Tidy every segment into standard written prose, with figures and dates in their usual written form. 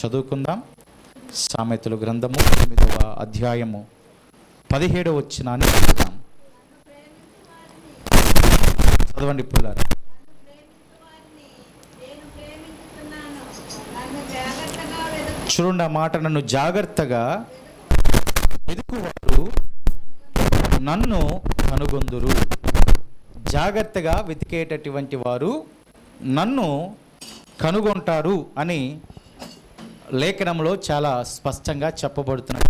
చదువుకుందాం. సామెతలు గ్రంథము 9వ అధ్యాయము 17వ వచనాన్ని చదువుదాం. చదవండి పిల్లలు. చూడండి, ఆ మాట, నన్ను జాగ్రత్తగా వెతుకువారు నన్ను కనుగొందురు. జాగ్రత్తగా వెతికేటటువంటి వారు నన్ను కనుగొంటారు అని లేఖనంలో చాలా స్పష్టంగా చెప్పబడుతున్నది.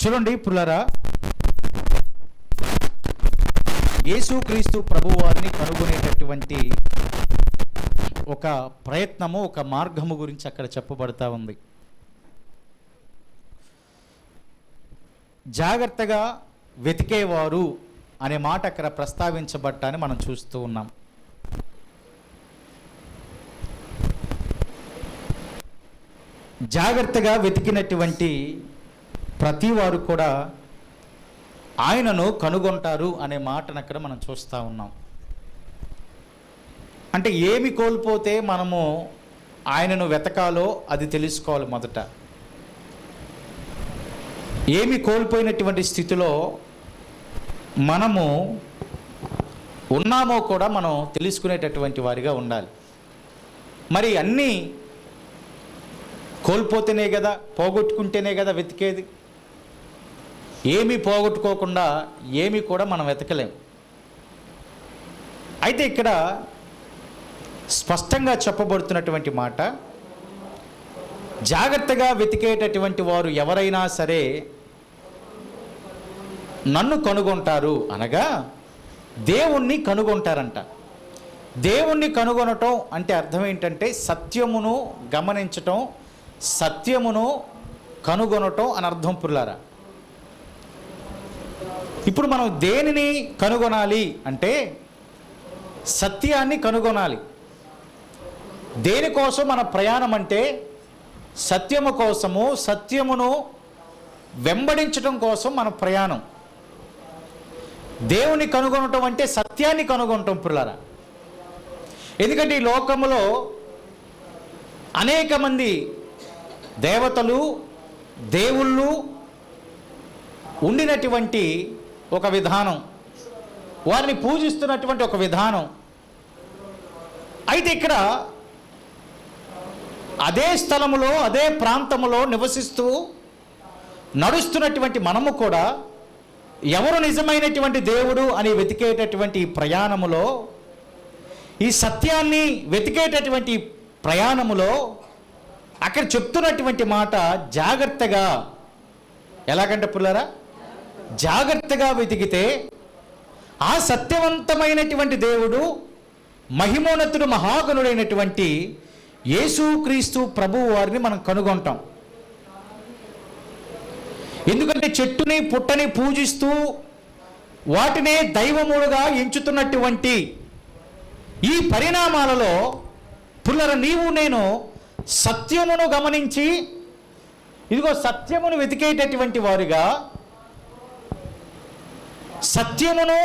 చూడండి పుల్లరా, యేసుక్రీస్తు ప్రభువారిని కనుగొనేటటువంటి ఒక ప్రయత్నము, ఒక మార్గము గురించి అక్కడ చెప్పబడతా ఉంది. జాగ్రత్తగా వెతికేవారు అనే మాట అక్కడ ప్రస్తావించబట్టాన్ని మనం చూస్తూ ఉన్నాం. జాగ్రత్తగా వెతికినటువంటి ప్రతి వారు కూడా ఆయనను కనుగొంటారు అనే మాటను అక్కడ మనం చూస్తూ ఉన్నాం. అంటే ఏమి కోల్పోతే మనము ఆయనను వెతకాలో అది తెలుసుకోవాలి. మొదట ఏమి కోల్పోయినటువంటి స్థితిలో మనము ఉన్నామో కూడా మనం తెలుసుకునేటటువంటి వారిగా ఉండాలి. మరి అన్నీ కోల్పోతేనే కదా, పోగొట్టుకుంటేనే కదా వెతికేది. ఏమీ పోగొట్టుకోకుండా ఏమీ కూడా మనం వెతకలేం. అయితే ఇక్కడ స్పష్టంగా చెప్పబడుతున్నటువంటి మాట, జాగ్రత్తగా వెతికేటటువంటి వారు ఎవరైనా సరే నన్ను కనుగొంటారు అనగా దేవుణ్ణి కనుగొంటారంట. దేవుణ్ణి కనుగొనటం అంటే అర్థం ఏంటంటే సత్యమును గమనించటం, సత్యమును కనుగొనటం అని అర్థం పుల్లారా. ఇప్పుడు మనం దేనిని కనుగొనాలి అంటే సత్యాన్ని కనుగొనాలి. దేనికోసం మన ప్రయాణం అంటే సత్యము కోసము, సత్యమును వెంబడించటం కోసం మన ప్రయాణం. దేవుని కనుగొనటం అంటే సత్యాన్ని కనుగొనటం పుల్లారా. ఎందుకంటే ఈ లోకములో అనేక మంది దేవతలు, దేవుళ్ళు ఉండినటువంటి ఒక విధానం, వారిని పూజిస్తున్నటువంటి ఒక విధానం. అయితే ఇక్కడ అదే స్థలములో, అదే ప్రాంతములో నివసిస్తూ నడుస్తున్నటువంటి మనము కూడా ఎవరు నిజమైనటువంటి దేవుడు అని వెతికేటటువంటి ప్రయాణములో, ఈ సత్యాన్ని వెతికేటటువంటి ప్రయాణములో అక్కడ చెప్తున్నటువంటి మాట జాగ్రత్తగా. ఎలాగంటే పుల్లారా, జాగ్రత్తగా వెతికితే ఆ సత్యవంతమైనటువంటి దేవుడు, మహిమోన్నతుడు, మహాగణుడైనటువంటి యేసుక్రీస్తు ప్రభువు వారిని మనం కనుగొంటాం. ఎందుకంటే చెట్టుని పుట్టని పూజిస్తూ వాటినే దైవములుగా ఎంచుతున్నటువంటి ఈ పరిణామాలలో పుల్లర నీవు నేను సత్యమును గమనించి, ఇదిగో సత్యమును వెతికేటటువంటి వారిగా, సత్యమును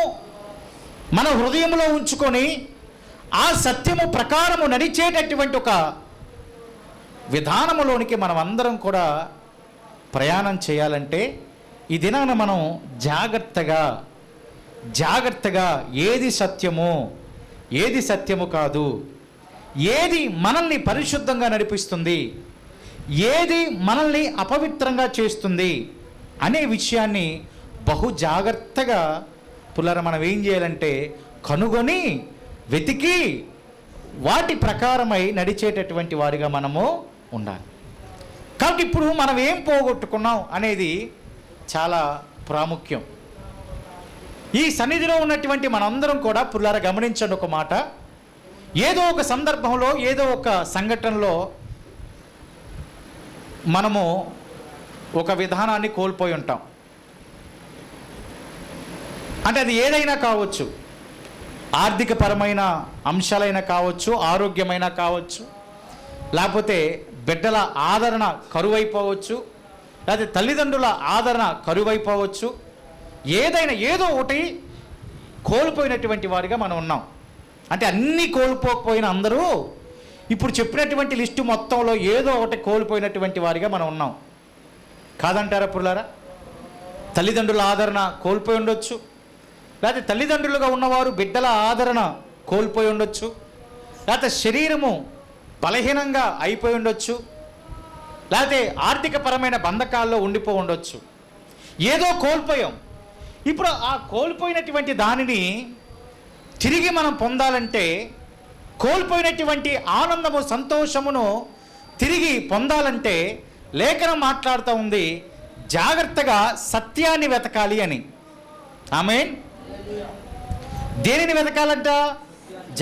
మన హృదయంలో ఉంచుకొని ఆ సత్యము ప్రకారము నడిచేటటువంటి ఒక విధానములోనికి మనం అందరం కూడా ప్రయాణం చేయాలంటే ఈ దినాన మనం జాగ్రత్తగా ఏది సత్యము, ఏది సత్యము కాదు, ఏది మనల్ని పరిశుద్ధంగా నడిపిస్తుంది, ఏది మనల్ని అపవిత్రంగా చేస్తుంది అనే విషయాన్ని బహు జాగ్రత్తగా పుల్లర మనం ఏం చేయాలంటే కనుగొని వెతికి వాటి ప్రకారమై నడిచేటటువంటి వారిగా మనము ఉండాలి. కాబట్టి ఇప్పుడు మనం ఏం పోగొట్టుకున్నాం అనేది చాలా ప్రాముఖ్యం. ఈ సన్నిధిలో ఉన్నటువంటి మనందరం కూడా పుల్లారా గమనించండి ఒక మాట. ఏదో ఒక సందర్భంలో, ఏదో ఒక సంఘటనలో మనము ఒక విధానాన్ని కోల్పోయి ఉంటాం. అంటే అది ఏదైనా కావచ్చు, ఆర్థికపరమైన అంశాలైనా కావచ్చు, ఆరోగ్యమైనా కావచ్చు, లేకపోతే బిడ్డల ఆదరణ కరువైపోవచ్చు, లేకపోతే తల్లిదండ్రుల ఆదరణ కరువైపోవచ్చు. ఏదైనా ఏదో ఒకటి కోల్పోయినటువంటి వారిగా మనం ఉన్నాం. అంటే అన్నీ కోల్పోకపోయిన అందరూ ఇప్పుడు చెప్పినటువంటి లిస్టు మొత్తంలో ఏదో ఒకటి కోల్పోయినటువంటి వారిగా మనం ఉన్నాం. కాదంటారా పుల్లారా? తల్లిదండ్రుల ఆదరణ కోల్పోయి ఉండొచ్చు, లేకపోతే తల్లిదండ్రులుగా ఉన్నవారు బిడ్డల ఆదరణ కోల్పోయి ఉండొచ్చు, లేకపోతే శరీరము బలహీనంగా అయిపోయి ఉండొచ్చు, లేకపోతే ఆర్థికపరమైన బంధకాల్లో ఉండిపోయి ఉండొచ్చు. ఏదో కోల్పోయాం. ఇప్పుడు ఆ కోల్పోయినటువంటి దానిని తిరిగి మనం పొందాలంటే, కోల్పోయినటువంటి ఆనందము సంతోషమును తిరిగి పొందాలంటే లేఖనం మాట్లాడుతూ ఉంది, జాగ్రత్తగా సత్యాన్ని వెతకాలి అని. ఆమేన్. దేనిని వెతకాలంట?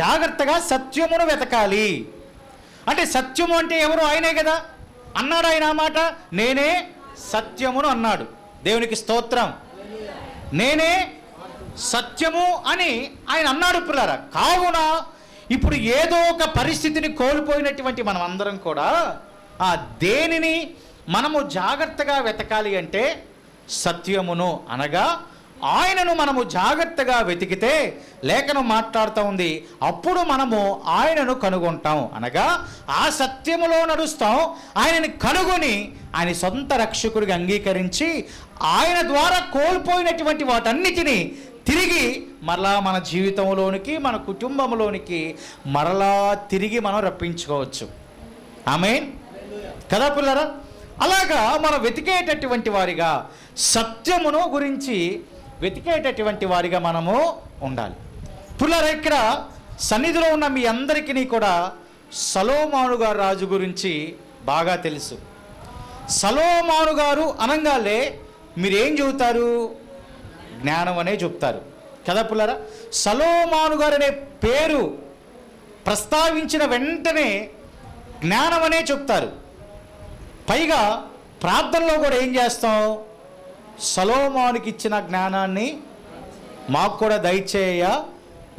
జాగ్రత్తగా సత్యమును వెతకాలి. అంటే సత్యము అంటే ఎవరు? ఆయనే కదా అన్నాడు. ఆయన ఆ మాట, నేనే సత్యమును అన్నాడు. దేవునికి స్తోత్రం. నేనే సత్యము అని ఆయన అన్నాడు పిల్లరా. కావున ఇప్పుడు ఏదో ఒక పరిస్థితిని కోల్పోయినటువంటి మనం అందరం కూడా ఆ దేనిని మనము జాగ్రత్తగా వెతకాలి అంటే సత్యమును, అనగా ఆయనను మనము జాగ్రత్తగా వెతికితే లేఖనం మాట్లాడుతూ ఉంది, అప్పుడు మనము ఆయనను కనుగొంటాం. అనగా ఆ సత్యములో నడుస్తాం, ఆయనని కనుగొని ఆయన సొంత రక్షకుడిగా అంగీకరించి ఆయన ద్వారా కోల్పోయినటువంటి వాటన్నిటినీ తిరిగి మరలా మన జీవితంలోనికి, మన కుటుంబంలోనికి మరలా తిరిగి మనం రప్పించుకోవచ్చు. ఆమేన్ కదా పిల్లరా? అలాగా మనం వెతికేటటువంటి వారిగా, సత్యమును గురించి వెతికేటటువంటి వారిగా మనము ఉండాలి. పిల్లరా, ఇక్కడ సన్నిధిలో ఉన్న మీ అందరికీ కూడా సొలొమోను గారు రాజు గురించి బాగా తెలుసు. సొలొమోను గారు అనగానే మీరేం చెబుతారు? జ్ఞానం అనే చెప్తారు కదా పిల్లరా? సొలొమోను గారు అనే పేరు ప్రస్తావించిన వెంటనే జ్ఞానం అనే చెప్తారు. పైగా ప్రార్థనలో కూడా ఏం చేస్తాం? సొలొమోనుకి ఇచ్చిన జ్ఞానాన్ని మాకు కూడా దయచేయ,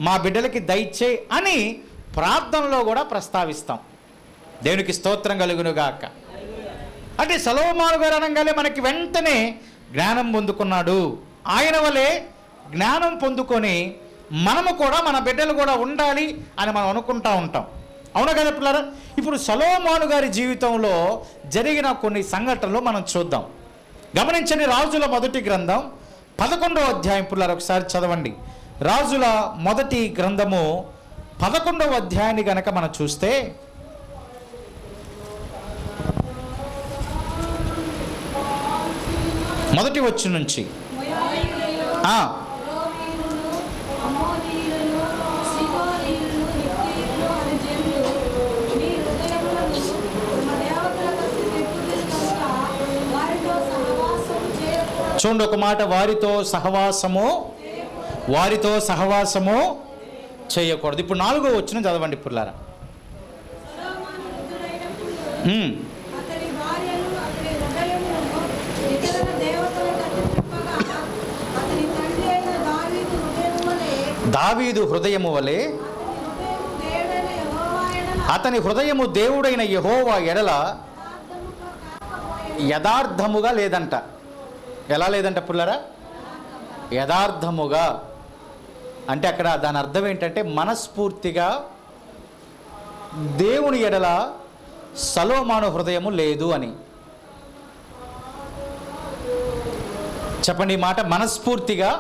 మా బిడ్డలకి దయచేయి అని ప్రార్థనలో కూడా ప్రస్తావిస్తాం. దేవునికి స్తోత్రం కలుగునుగాక. అంటే సొలొమోను గారు అనగానే మనకి వెంటనే జ్ఞానం పొందుకున్నాడు. ఆయన వలె జ్ఞానం పొందుకొని మనము కూడా, మన బిడ్డలు కూడా ఉండాలి అని మనం అనుకుంటూ ఉంటాం. అవునా కదా పిల్లరా? ఇప్పుడు సొలొమోను గారి జీవితంలో జరిగిన కొన్ని సంఘటనలు మనం చూద్దాం. గమనించండి. రాజుల మొదటి గ్రంథం 11వ అధ్యాయం పిల్లలు ఒకసారి చదవండి. రాజుల మొదటి గ్రంథము 11వ అధ్యాయాన్ని గనక మనం చూస్తే మొదటి వచ్చి నుంచి చూడండి ఒక మాట, వారితో సహవాసము చేయకూడదు. ఇప్పుడు 4వ వచనం చదవండి పుల్లారా. దావీదు హృదయము వలె అతని హృదయము దేవుడైన యెహోవా ఎడల యథార్థముగా లేదంట. ఎలా లేదంట పుల్లరా? యథార్థముగా అంటే అక్కడ దాని అర్థం ఏంటంటే మనస్ఫూర్తిగా దేవుని ఎడల సొలొమోను హృదయము లేదు అని. చెప్పండి ఈ మాట. మనస్ఫూర్తిగా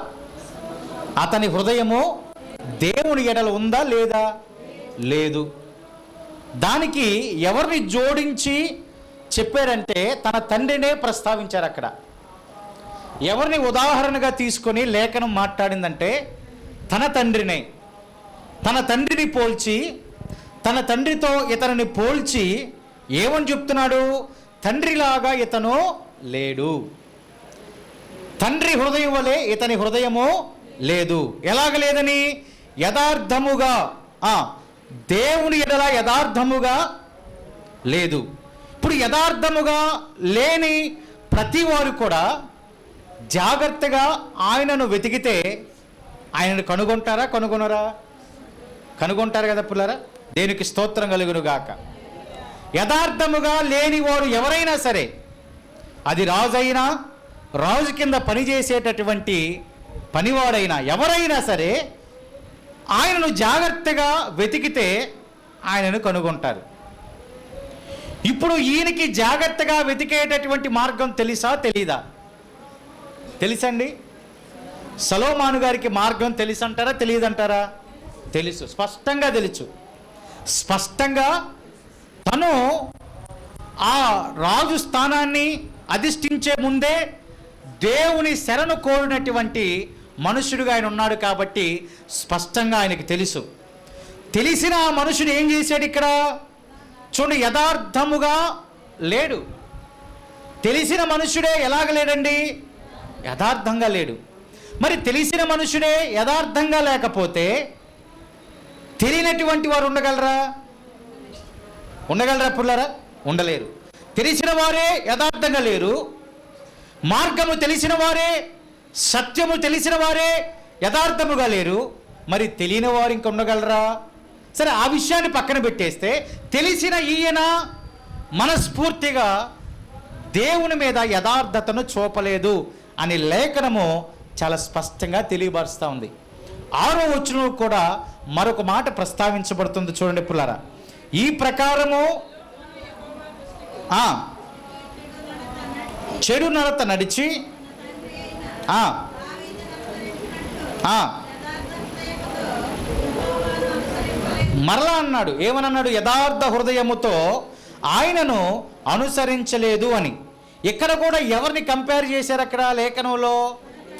అతని హృదయము దేవుని ఎడల ఉందా లేదా? లేదు. దానికి ఎవరిని జోడించి చెప్పారంటే తన తండ్రినే ప్రస్తావించారు. అక్కడ ఎవరిని ఉదాహరణగా తీసుకొని లేఖనం మాట్లాడిందంటే తన తండ్రినే. తన తండ్రిని పోల్చి, తన తండ్రితో ఇతనిని పోల్చి ఏమని చెప్తున్నాడు? తండ్రిలాగా ఇతను లేడు, తండ్రి హృదయం వలె ఇతని హృదయము లేదు. ఎలాగ లేదని? యథార్థముగా, దేవుని ఎడల యథార్థముగా లేదు. ఇప్పుడు యథార్థముగా లేని ప్రతి వారు కూడా జాగ్రత్తగా ఆయనను వెతికితే ఆయనను కనుగొంటారా? కనుగొనరా? కనుగొంటారు కదా పిల్లరా. దేనికి స్తోత్రం కలుగునుగాక. యథార్థముగా లేని వారు ఎవరైనా సరే, అది రాజైనా, రాజు కింద పనిచేసేటటువంటి పనివాడైనా, ఎవరైనా సరే ఆయనను జాగ్రత్తగా వెతికితే ఆయనను కనుగొంటారు. ఇప్పుడు ఈయనకి జాగ్రత్తగా వెతికేటటువంటి మార్గం తెలుసా తెలీదా? తెలుసండి. సొలొమోను గారికి మార్గం తెలుసంటారా తెలియదంటారా? తెలుసు, స్పష్టంగా తెలుసు. స్పష్టంగా తను ఆ రాజు స్థానాన్ని అధిష్ఠించే ముందే దేవుని శరణు కోరినటువంటి మనుషుడుగా ఆయన ఉన్నాడు కాబట్టి స్పష్టంగా ఆయనకి తెలుసు. తెలిసిన ఆ మనుషుడు ఏం చేశాడు ఇక్కడ చూడండి, యథార్థముగా లేడు. తెలిసిన మనుషుడే ఎలాగ లేడండి? యథార్థంగా లేడు. మరి తెలిసిన మనుషుడే యథార్థంగా లేకపోతే తెలియనటువంటి వారు ఉండగలరా? ఉండగలరా పుల్లారా? ఉండలేరు. తెలిసిన వారే యథార్థంగా లేరు. మార్గము తెలిసిన వారే, సత్యము తెలిసిన వారే యథార్థముగా లేరు. మరి తెలియని వారు ఇంక ఉండగలరా? సరే, ఆ విషయాన్ని పక్కన పెట్టేస్తే తెలిసిన ఈయన మనస్ఫూర్తిగా దేవుని మీద యథార్థతను చూపలేదు అని లేఖనము చాలా స్పష్టంగా తెలియపరుస్తూ ఉంది. 6వ వచనంలో కూడా మరొక మాట ప్రస్తావించబడుతుంది. చూడండి పుల్లారా, ఈ ప్రకారము చెడు నడత నడిచి మరలా అన్నాడు. ఏమనన్నాడు? యథార్థ హృదయముతో ఆయనను అనుసరించలేదు అని. ఇక్కడ కూడా ఎవరిని కంపేర్ చేశారు అక్కడ లేఖనంలో?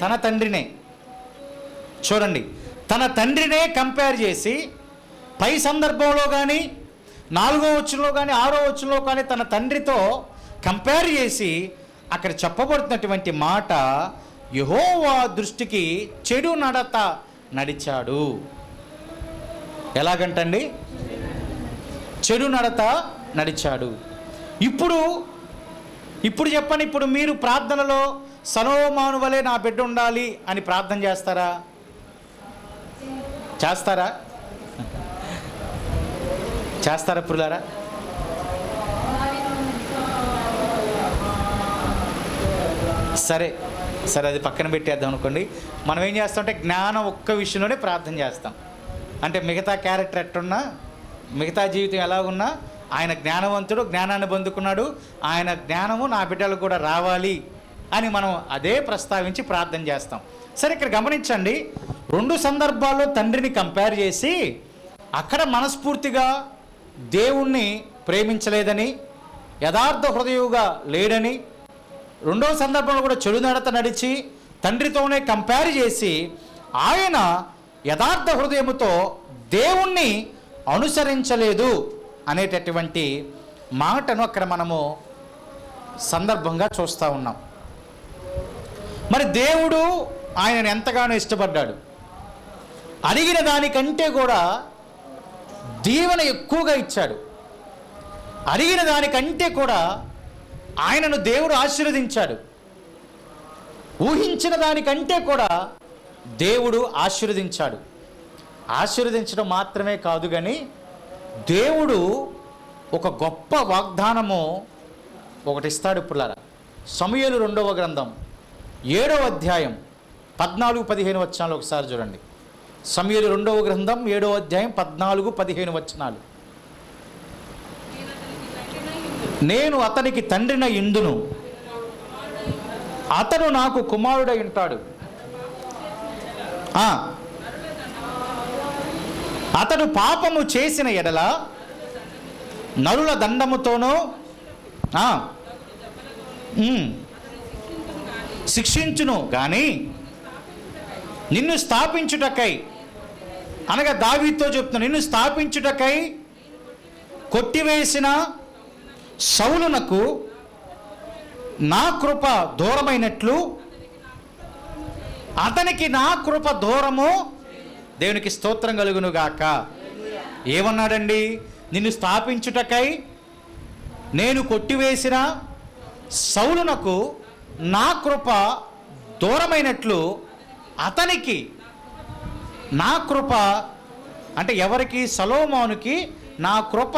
తన తండ్రినే. చూడండి, తన తండ్రినే కంపేర్ చేసి పై సందర్భంలో కానీ 4వ వచనంలో కానీ 6వ వచనంలో కానీ తన తండ్రితో కంపేర్ చేసి అక్కడ చెప్పబడుతున్నటువంటి మాట, యెహోవా దృష్టికి చెడు నడత నడిచాడు. ఎలాగంటండి? చెడు నడత నడిచాడు. ఇప్పుడు చెప్పండి, ఇప్పుడు మీరు ప్రార్థనలో సొలొమోను వలె నా బిడ్డ ఉండాలి అని ప్రార్థన చేస్తారా? చేస్తారా పుల్లారా? సరే, అది పక్కన పెట్టేద్దాం అనుకోండి. మనం ఏం చేస్తామంటే జ్ఞానం ఒక్క విషయంలోనే ప్రార్థన చేస్తాం. అంటే మిగతా క్యారెక్టర్ ఎట్టున్నా, మిగతా జీవితం ఎలా ఉన్నా, ఆయన జ్ఞానవంతుడు, జ్ఞానాన్ని పొందుకున్నాడు, ఆయన జ్ఞానము నా బిడ్డలకు కూడా రావాలి అని మనం అదే ప్రస్తావించి ప్రార్థన చేస్తాం. సరే, ఇక్కడ గమనించండి, 2 సందర్భాల్లో తండ్రిని కంపేర్ చేసి అక్కడ మనస్ఫూర్తిగా దేవుణ్ణి ప్రేమించలేదని, యథార్థ హృదయుగా లేడని, 2వ సందర్భంలో కూడా చెడు నడత నడిచి తండ్రితోనే కంపేర్ చేసి ఆయన యథార్థ హృదయముతో దేవుణ్ణి అనుసరించలేదు అనేటటువంటి మాటను అక్కడ మనము సందర్భంగా చూస్తూ ఉన్నాం. మరి దేవుడు ఆయనను ఎంతగానో ఇష్టపడ్డాడు. అడిగిన దానికంటే కూడా దీవెన ఎక్కువగా ఇచ్చాడు. అడిగిన దానికంటే కూడా ఆయనను దేవుడు ఆశీర్వదించాడు. ఊహించిన దానికంటే కూడా దేవుడు ఆశీర్వదించాడు. ఆశీర్వదించడం మాత్రమే కాదు కానీ దేవుడు ఒక గొప్ప వాగ్దానము ఒకటి ఇస్తాడు పుల్లారా. సమూయేలు 2వ గ్రంథం 7వ అధ్యాయం 14-15 వచనాలు ఒకసారి చూడండి. సమూయేలు 2వ గ్రంథం 7వ అధ్యాయం 14-15 వచనాలు. నేను అతనికి తండ్రిన ఇందును, అతను నాకు కుమారుడై ఉంటాడు. అతడు పాపము చేసిన ఎడల నరుల దండముతోనూ శిక్షించును గాని నిన్ను స్థాపించుటకై, అనగా దావీదుతో చెప్తున్నా, నిన్ను స్థాపించుటకై కొట్టివేసిన సౌలునకు నా కృప దూరమైనట్లు అతనికి నా కృప దూరము. దేవునికి స్తోత్రం కలుగును గాక. ఏమన్నాడండి? నిన్ను స్థాపించుటకై నేను కొట్టివేసిన సౌలునకు నా కృప దూరమైనట్లు అతనికి నా కృప, అంటే ఎవరికి? సొలొమోనుకి నా కృప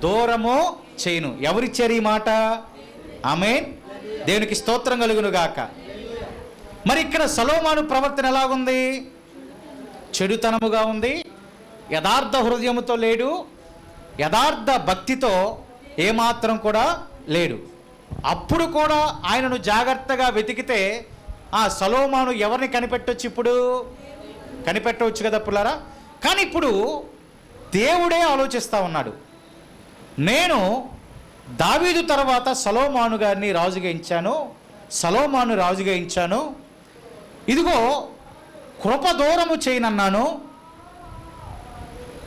దూరము చేయను. ఎవరిచ్చారు ఈ మాట? ఆమేన్. దేవునికి స్తోత్రం కలుగును గాక. మరి ఇక్కడ సొలొమోను ప్రవర్తన ఎలాగుంది? చెడుతనముగా ఉంది. యథార్థ హృదయముతో లేడు. యథార్థ భక్తితో ఏమాత్రం కూడా లేడు. అప్పుడు కూడా ఆయనను జాగ్రత్తగా వెతికితే ఆ సొలొమోను ఎవరిని కనిపెట్టొచ్చు? ఇప్పుడు కనిపెట్టవచ్చు కదా పుల్లారా. కానీ ఇప్పుడు దేవుడే ఆలోచిస్తూ ఉన్నాడు, నేను దావీదు తర్వాత సొలొమోను గారిని రాజుగా ఎంచాను, సొలొమోను రాజుగా ఎంచాను, ఇదిగో కృప దూరము చేయనన్నాను.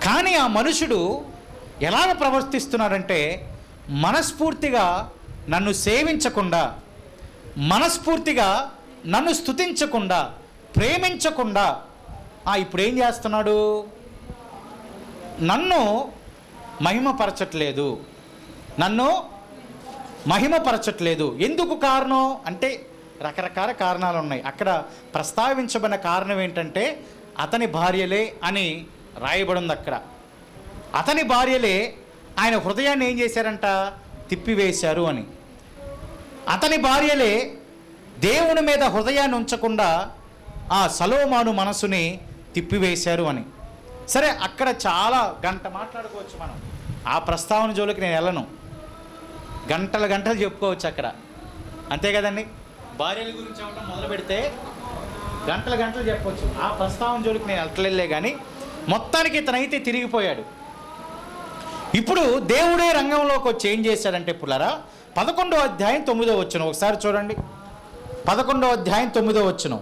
కానీ ఆ మనుషుడు ఎలాగ ప్రవర్తిస్తున్నాడంటే మనస్ఫూర్తిగా నన్ను సేవించకుండా, మనస్ఫూర్తిగా నన్ను స్తుతించకుండా, ప్రేమించకుండా ఇప్పుడు ఏం చేస్తున్నాడు? నన్ను మహిమపరచట్లేదు, నన్ను మహిమపరచట్లేదు. ఎందుకు కారణం అంటే రకరకాల కారణాలు ఉన్నాయి. అక్కడ ప్రస్తావించబడిన కారణం ఏంటంటే అతని భార్యలే అని రాయబడింది. అక్కడ అతని భార్యలే ఆయన హృదయాన్ని ఏం చేశారంట? తిప్పివేశారు అని. అతని భార్యలే దేవుని మీద హృదయాన్ని ఉంచకుండా ఆ సొలొమోను మనసుని తిప్పివేశారు అని. సరే, అక్కడ చాలా గంట మాట్లాడుకోవచ్చు మనం. ఆ ప్రస్తావన జోలికి నేను వెళ్ళను. గంటలు గంటలు చెప్పుకోవచ్చు అక్కడ, అంతే కదండి. భార్యల గురించి చెప్పడం మొదలు పెడితే గంటలు గంటలు చెప్పవచ్చు. ఆ ప్రస్తావన జోలికి నేను వెళ్ళలే. కానీ మొత్తానికి ఇతనైతే తిరిగిపోయాడు. ఇప్పుడు దేవుడే రంగంలోకి వచ్చి ఏం చేశాడంటే పుల్లారా, 11వ అధ్యాయం 9వ వచనం ఒకసారి చూడండి. 11వ అధ్యాయం 9వ వచనం,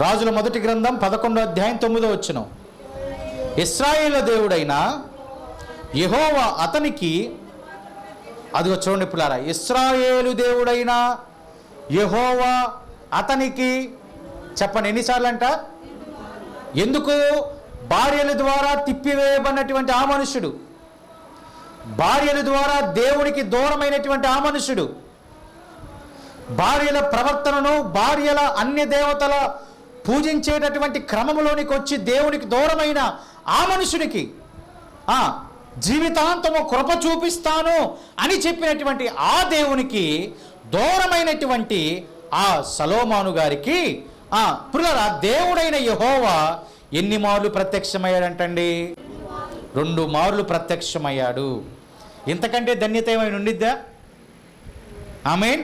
రాజుల మొదటి గ్రంథం 11వ అధ్యాయం 9వ వచనం. ఇశ్రాయేలు దేవుడైన యెహోవా అతనికి, అదిగో చూడండి పుల్లారా, ఇశ్రాయేలు దేవుడైన యెహోవా అతనికి, చెప్పండి ఎన్నిసార్లు అంట? ఎందుకు? భార్యల ద్వారా తిప్పివేయబడినటువంటి ఆ మనుషుడు, భార్యల ద్వారా దేవునికి దూరమైనటువంటి ఆ మనుషుడు, భార్యల ప్రవర్తనను, భార్యల అన్య దేవతల పూజించేటటువంటి క్రమంలోనికి వచ్చి దేవునికి దూరమైన ఆ మనుషుడికి జీవితాంతము కృప చూపిస్తాను అని చెప్పినటువంటి ఆ దేవునికి దూరమైనటువంటి ఆ సొలొమోను గారికి పుల్లారా దేవుడైన యెహోవా ఎన్ని మార్లు ప్రత్యక్షమయ్యాడంటండి? 2 మార్లు ప్రత్యక్షమయ్యాడు. ఇంతకంటే ధన్యత ఏమైనా ఉండిద్దా? ఆమేన్.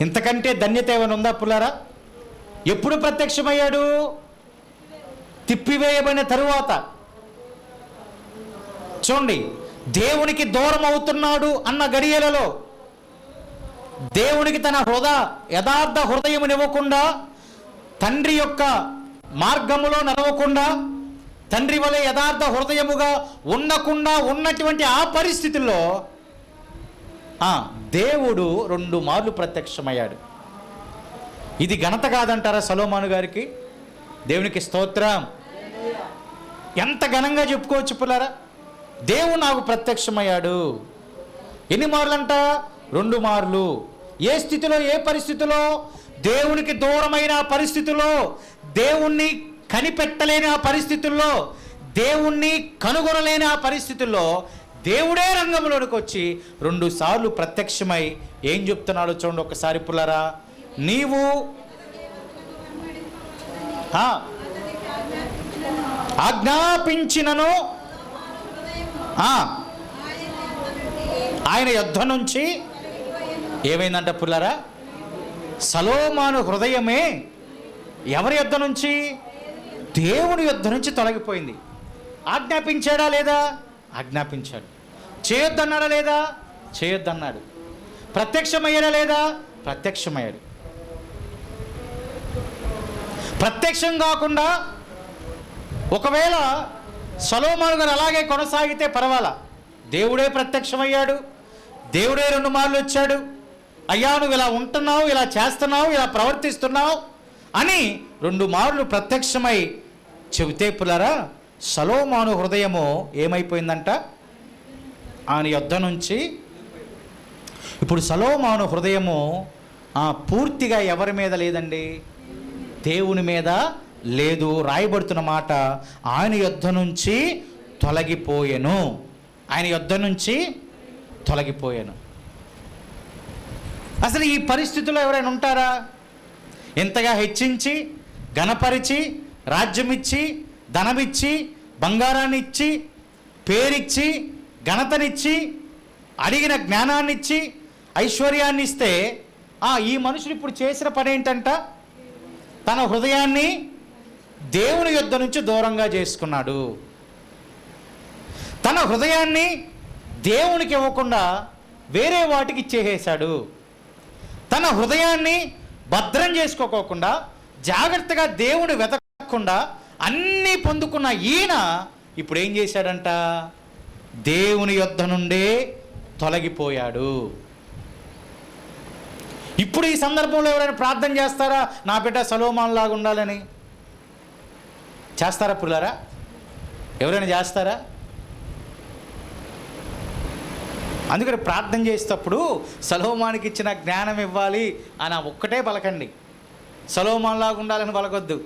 ఇంతకంటే ధన్యత ఏమైనా ఉందా పుల్లారా? ఎప్పుడు ప్రత్యక్షమయ్యాడు? తిప్పివేయబడిన తరువాత. చూడండి, దేవునికి దూరం అవుతున్నాడు అన్న గడియలలో, దేవునికి తన యథార్థ హృదయమునివ్వకుండా, తండ్రి యొక్క మార్గములో నడవకుండా, తండ్రి వలె యథార్థ హృదయముగా ఉండకుండా ఉన్నటువంటి ఆ పరిస్థితుల్లో దేవుడు 2 మార్లు ప్రత్యక్షమయ్యాడు. ఇది ఘనత కాదంటారా సొలొమోను గారికి? దేవునికి స్తోత్రం. ఎంత ఘనంగా చెప్పుకోవచ్చు పుల్లారా. దేవుడు నాకు ప్రత్యక్షమయ్యాడు. ఎన్ని మార్లు అంట? 2 మార్లు. ఏ స్థితిలో, ఏ పరిస్థితిలో? దేవునికి దూరమైన పరిస్థితుల్లో, దేవుణ్ణి కనిపెట్టలేని ఆ పరిస్థితుల్లో, దేవుణ్ణి కనుగొనలేని ఆ పరిస్థితుల్లో దేవుడే రంగంలోనికి వచ్చి 2 సార్లు ప్రత్యక్షమై ఏం చెప్తున్నాడో చూడండి ఒకసారి పుల్లారా. నీవు ఆజ్ఞాపించినను ఆయన యుద్ధ నుంచి ఏమైందంట పుల్లారా? సొలొమోను హృదయమే ఎవరి యుద్ధ నుంచి? దేవుని యుద్ధ నుంచి తొలగిపోయింది. ఆజ్ఞాపించాడా లేదా? ఆజ్ఞాపించాడు. చేయొద్దన్నాడా లేదా? చేయొద్దన్నాడు. ప్రత్యక్షమయ్యాడా లేదా? ప్రత్యక్షమయ్యాడు. ప్రత్యక్షం కాకుండా ఒకవేళ సొలొమోను గారు అలాగే కొనసాగితే పర్వాలా, దేవుడే ప్రత్యక్షమయ్యాడు, దేవుడే 2 మార్లు వచ్చాడు. అయ్యా నువ్వు ఇలా ఉంటున్నావు, ఇలా చేస్తున్నావు, ఇలా ప్రవర్తిస్తున్నావు అని 2 మార్లు ప్రత్యక్షమై చెబితే పుల్లారా, సొలొమోను హృదయము ఏమైపోయిందంట? ఆయన యుద్ధ నుంచి. ఇప్పుడు సొలొమోను హృదయము పూర్తిగా ఎవరి మీద లేదండి? దేవుని మీద లేదు. రాయబడుతున్న మాట, ఆయన యుద్ధ నుంచి తొలగిపోయెను. ఆయన యుద్ధ నుంచి తొలగిపోయాను. అసలు ఈ పరిస్థితుల్లో ఎవరైనా ఉంటారా? ఇంతగా హెచ్చించి, ఘనపరిచి, రాజ్యమిచ్చి, ధనమిచ్చి, బంగారాన్ని ఇచ్చి, పేరిచ్చి, ఘనతనిచ్చి, అడిగిన జ్ఞానాన్నిచ్చి, ఐశ్వర్యాన్ని ఇస్తే ఈ మనుషుడు ఇప్పుడు చేసిన పని ఏంటంట? తన హృదయాన్ని దేవుని యొద్ద నుంచి దూరంగా చేసుకున్నాడు. తన హృదయాన్ని దేవునికి ఇవ్వకుండా వేరే వాటికి ఇచ్చేసాడు. తన హృదయాన్ని భద్రం చేసుకోకుండా, జాగ్రత్తగా దేవుని వెతకకుండా అన్నీ పొందుకున్న ఈయన ఇప్పుడు ఏం చేశాడంట? దేవుని యొద్ద నుండే తొలగిపోయాడు. ఇప్పుడు ఈ సందర్భంలో ఎవరైనా ప్రార్థన చేస్తారా? నా బిడ్డ సొలొమోను లాగా ఉండాలని చేస్తారా పుల్లారా? ఎవరైనా చేస్తారా? అందుకని ప్రార్థన చేసేటప్పుడు సొలొమోనుకి ఇచ్చిన జ్ఞానం ఇవ్వాలి అని ఒక్కటే పలకండి. సొలొమోను లాగా ఉండాలని పలకొద్దు.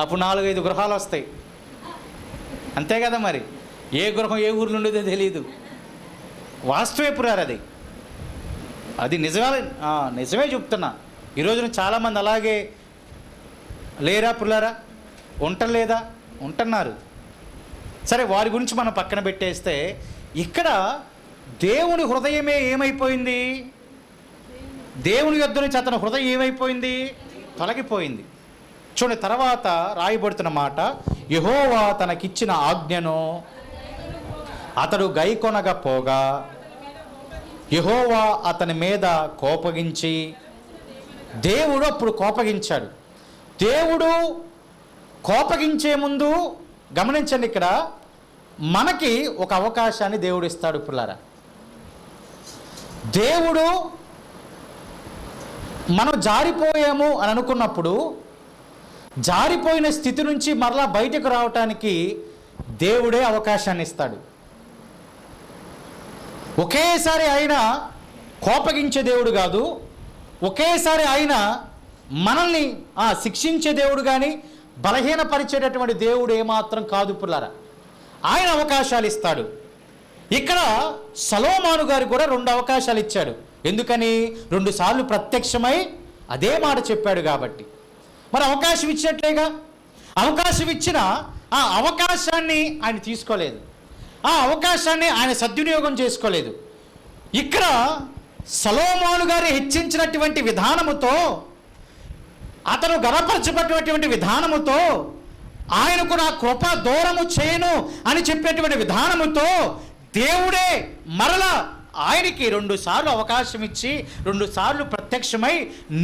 అప్పుడు 4-5 గృహాలు వస్తాయి. అంతే కదా మరి. ఏ గృహం ఏ ఊర్లో ఉండేదో తెలియదు. వాస్తవే పురారు అది నిజమే చెప్తున్నా. ఈరోజున చాలామంది అలాగే లేరా పుల్లారా? ఉంటలేదా? ఉంటున్నారు. సరే, వారి గురించి మనం పక్కన పెట్టేస్తే ఇక్కడ దేవుని హృదయమే ఏమైపోయింది? దేవుని యొద్ద నుంచి అతని హృదయం ఏమైపోయింది? తొలగిపోయింది. చూడండి, తర్వాత రాయబడుతున్న మాట, యెహోవా తనకిచ్చిన ఆజ్ఞను అతడు గైకొనకపోగా యెహోవా అతని మీద కోపగించి, దేవుడు అప్పుడు కోపగించాడు. దేవుడు కోపగించే ముందు గమనించండి, ఇక్కడ మనకి ఒక అవకాశాన్ని దేవుడు ఇస్తాడు పిల్లారా. దేవుడు మనం జారిపోయాము అని అనుకున్నప్పుడు జారిపోయిన స్థితి నుంచి మరలా బయటకు రావటానికి దేవుడే అవకాశాన్ని ఇస్తాడు. ఒకేసారి ఆయన కోపగించే దేవుడు కాదు, ఒకేసారి ఆయన మనల్ని శిక్షించే దేవుడు కానీ బలహీనపరిచేటటువంటి దేవుడు ఏమాత్రం కాదు పుల్లారా. ఆయన అవకాశాలు ఇస్తాడు. ఇక్కడ సొలొమోను గారు కూడా 2 అవకాశాలు ఇచ్చాడు. ఎందుకని? 2 సార్లు ప్రత్యక్షమై అదే మాట చెప్పాడు కాబట్టి. మరి అవకాశం ఇచ్చినట్లేగా. అవకాశం ఇచ్చిన ఆ అవకాశాన్ని ఆయన తీసుకోలేదు, ఆ అవకాశాన్ని ఆయన సద్వినియోగం చేసుకోలేదు. ఇక్కడ సొలొమోను గారు హెచ్చించినటువంటి విధానముతో, అతను గణపరచబడినటువంటి విధానముతో, ఆయనకు నా కృప దూరము చేయను అని చెప్పేటువంటి విధానముతో దేవుడే మరలా ఆయనకి 2 సార్లు అవకాశం ఇచ్చి 2 సార్లు ప్రత్యక్షమై,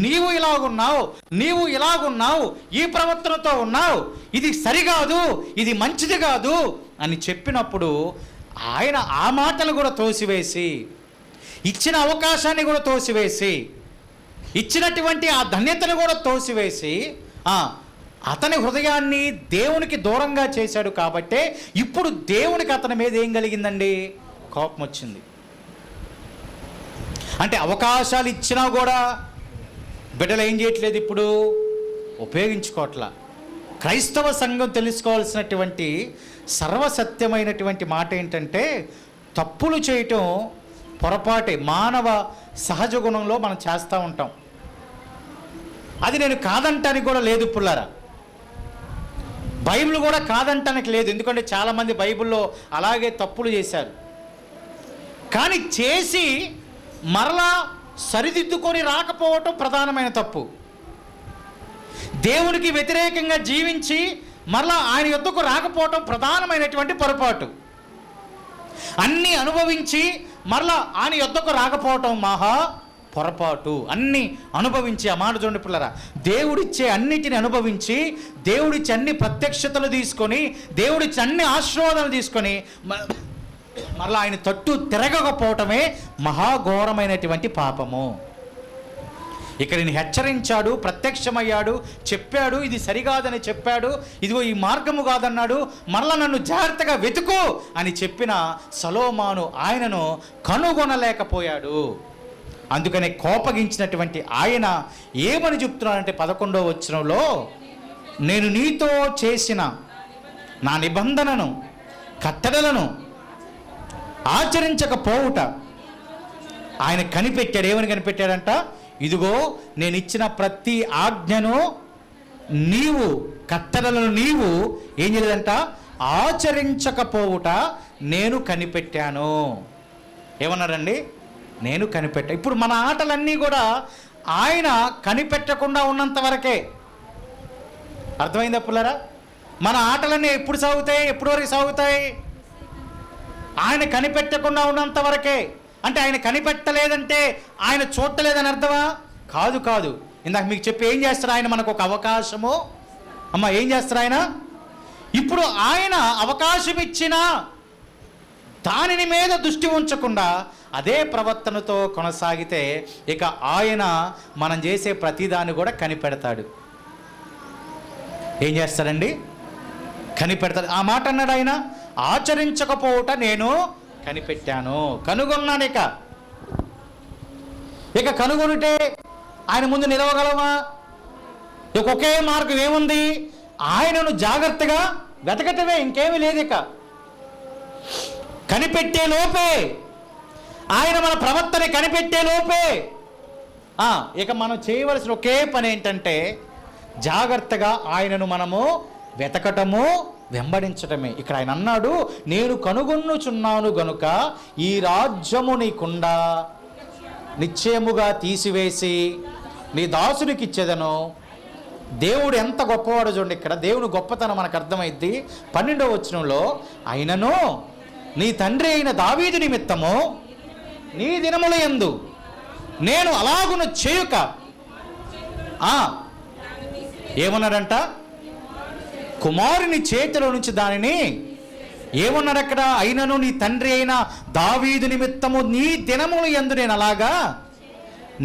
నీవు ఇలాగున్నావు, నీవు ఇలాగున్నావు, ఈ ప్రవర్తనతో ఉన్నావు, ఇది సరికాదు, ఇది మంచిది కాదు అని చెప్పినప్పుడు ఆయన ఆ మాటలు కూడా తోసివేసి, ఇచ్చిన అవకాశాన్ని కూడా తోసివేసి, ఇచ్చినటువంటి ఆ ధన్యతను కూడా తోసివేసి అతని హృదయాన్ని దేవునికి దూరంగా చేశాడు. కాబట్టే ఇప్పుడు దేవునికి అతని మీద ఏం కలిగిందండి? కోపం వచ్చింది. అంటే అవకాశాలు ఇచ్చినా కూడా బిడ్డలు ఏం చేయట్లేదు, ఇప్పుడు ఉపయోగించుకోవట్లా. క్రైస్తవ సంఘం తెలుసుకోవాల్సినటువంటి సర్వసత్యమైనటువంటి మాట ఏంటంటే, తప్పులు చేయటం పొరపాటే, మానవ సహజ గుణంలో మనం చేస్తూ ఉంటాం. అది నేను కాదంటానికి కూడా లేదు పుల్లారా. బైబిల్ కూడా కాదంటానికి లేదు. ఎందుకంటే చాలామంది బైబిల్లో అలాగే తప్పులు చేశారు. కానీ చేసి మరలా సరిదిద్దుకొని రాకపోవటం ప్రధానమైన తప్పు. దేవునికి వ్యతిరేకంగా జీవించి మరలా ఆయన యొద్దకు రాకపోవటం ప్రధానమైనటువంటి పొరపాటు. అన్నీ అనుభవించి మరలా ఆయన యొద్దకు రాకపోవటం మహా పొరపాటు. అన్నీ అనుభవించి, ఆ మాట చూడండి పిల్లరా, దేవుడిచ్చే అన్నిటిని అనుభవించి, దేవుడిచ్చే అన్ని ప్రత్యక్షతలు తీసుకొని, దేవుడిచ్చే అన్ని ఆశీర్వాదాలు తీసుకొని మరలా ఆయన తట్టు తిరగకపోవటమే మహాఘోరమైనటువంటి పాపము. ఇక్కడ నేను హెచ్చరించాడు, ప్రత్యక్షమయ్యాడు, చెప్పాడు, ఇది సరికాదని చెప్పాడు, ఇదిగో ఈ మార్గము కాదన్నాడు, మరలా నన్ను జాగ్రత్తగా వెతుకు అని చెప్పిన సొలొమోను ఆయనను కనుగొనలేకపోయాడు. అందుకనే కోపగించినటువంటి ఆయన ఏమని చెప్తున్నాడంటే 11వ వచనంలో, నేను నీతో చేసిన నా నిబంధనను కట్టడలను ఆచరించకపోవుట ఆయన కనిపెట్టాడు. ఏమని కనిపెట్టాడంట? ఇదిగో నేను ఇచ్చిన ప్రతి ఆజ్ఞను నీవు, కట్టడలను నీవు ఏం చేయలేదంట? ఆచరించకపోవుట నేను కనిపెట్టాను. ఏమన్నారండి? నేను కనిపెట్టా. ఇప్పుడు మన ఆటలన్నీ కూడా ఆయన కనిపెట్టకుండా ఉన్నంత వరకే. అర్థమైందా పుల్లరా? మన ఆటలన్నీ ఎప్పుడు సాగుతాయి? ఎప్పుడు వరకు సాగుతాయి? ఆయన కనిపెట్టకుండా ఉన్నంత వరకే. అంటే ఆయన కనిపెట్టలేదంటే ఆయన చూడలేదని అర్థమా? కాదు కాదు. ఇందాక మీకు చెప్పి ఏం చేస్తారు ఆయన? మనకు ఒక అవకాశము. అమ్మ ఏం చేస్తారు ఆయన? ఇప్పుడు ఆయన అవకాశం ఇచ్చినా దానిని మీద దృష్టి ఉంచకుండా అదే ప్రవర్తనతో కొనసాగితే ఇక ఆయన మనం చేసే ప్రతిదాన్ని కూడా కనిపెడతాడు. ఏం చేస్తాడండి? కనిపెడతాడు. ఆ మాట అన్నాడు ఆయన, ఆచరించకపోవట నేను కనిపెట్టాను, కనుగొన్నాను. ఇక కనుగొనితే ఆయన ముందు నిలవగలమా? ఇక ఒకే మార్గం ఏముంది? ఆయనను జాగ్రత్తగా వెతకటమే, ఇంకేమీ లేదు. ఇక కనిపెట్టే లోపే, ఆయన మన ప్రవర్తన కనిపెట్టే లోపే ఇక మనం చేయవలసిన ఒకే పని ఏంటంటే జాగ్రత్తగా ఆయనను మనము వెతకటము, వెంబడించటమే. ఇక్కడ ఆయన అన్నాడు, నేను కనుగొనుచున్నాను గనుక ఈ రాజ్యము నీకుండా నిశ్చయముగా తీసివేసి నీ దాసునికి ఇచ్చేదను. దేవుడు ఎంత గొప్పవాడు చూడండి. ఇక్కడ దేవుని గొప్పతనం మనకు అర్థమైద్ది. 12వ వచనంలో, అయినను నీ తండ్రి అయిన దావీదు నిమిత్తము నీ దినముల యందు నేను అలాగున చేయుక ఏమన్నాడంట? కుమారుని చేతిలో నుంచి దానిని ఏమన్నాడు అక్కడ? అయినను నీ తండ్రి అయిన దావీదు నిమిత్తము నీ దినముల యందు నేను అలాగా,